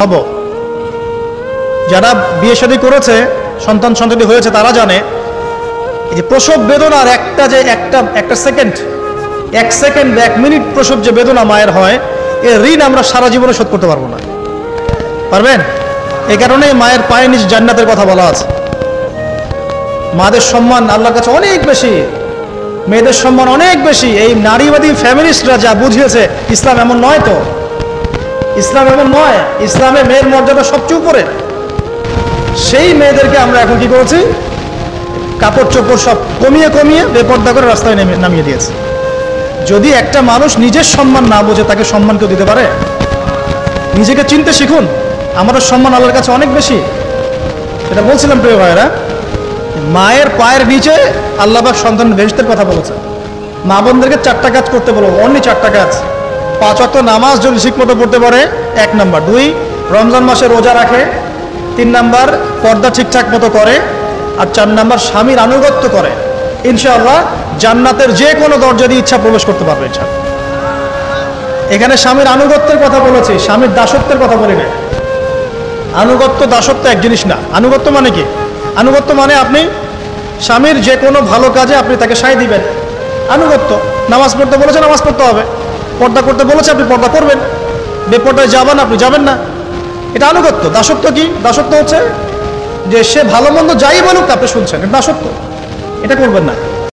হব। যারা বিয়ে শাদী করেছে, সন্তান সন্ততি হয়েছে, তারা জানে এই যে প্রসব বেদনার একটা সেকেন্ড, 1 সেকেন্ড 1 মিনিট প্রসব যে বেদনা মায়ের হয়, এর ঋণ আমরা সারা জীবনে শোধ করতে পারবো না। পারবেন? এই কারণে মায়ের পায়ে নিজ জান্নাতের কথা বলা আছে। মাদের সম্মান আল্লাহর কাছে অনেক বেশি, মেয়েদের সম্মান অনেক বেশি। এই নারীবাদী ফ্যামিলিস্টরা যা বুঝিয়েছে, ইসলাম এমন নয়। তো ইসলাম এমন নয়, ইসলামে মেয়ের মর্যাদা সবচেয়ে উপরে। সেই মেয়েদেরকে আমরা এখন কি করেছি, কাপড় চোপড় সব কমিয়ে কমিয়ে বেপর্দা করে রাস্তায় নামিয়ে দিয়েছে। যদি একটা মানুষ নিজের সম্মান না বোঝে, তাকে সম্মান কেউ দিতে পারে? নিজেকে চিনতে শিখুন। আমাদের সম্মান আল্লাহর কাছে অনেক বেশি। সেটা বলছিলাম প্রিয় ভাইয়েরা, মায়ের পায়ের নিচে আল্লাহ পাক সন্তান বেহেশতের কথা বলেছে। মা বোনদেরকে 4টা কাজ করতে বলবো, অনলি 4টা কাজ। 5 ওয়াক্ত নামাজ যদি ঠিকমতো পড়তে পারে, 1 নাম্বার। 2, রমজান মাসে রোজা রাখে। 3 নাম্বার, পর্দা ঠিকঠাক মতো করে। আর 4 নাম্বার, স্বামীর আনুগত্য করে। ইনশাআল্লাহ জান্নাতের যে কোনো দরজা দিয়ে ইচ্ছা প্রবেশ করতে পারবে ইনশাআল্লাহ। এখানে স্বামীর আনুগত্যের কথা বলেছি, স্বামীর দাসত্বের কথা বলি না। আনুগত্য দাসত্ব এক জিনিস না। আনুগত্য মানে কি? আনুগত্য মানে আপনি স্বামীর যে কোনো ভালো কাজে আপনি তাকে সায় দিবেন, আনুগত্য। নামাজ পড়তে বলেছে, নামাজ পড়তে হবে। পর্দা করতে বলেছে, আপনি পর্দা করবেন। বেপর্দায় যাবেন, আপনি যাবেন না। এটা আনুগত্য। দাসত্ব কি? দাসত্ব হচ্ছে যে সে ভালো মন্দ যাই বলুক আপনি শুনছেন, এটা দাসত্ব। এটা করবেন না।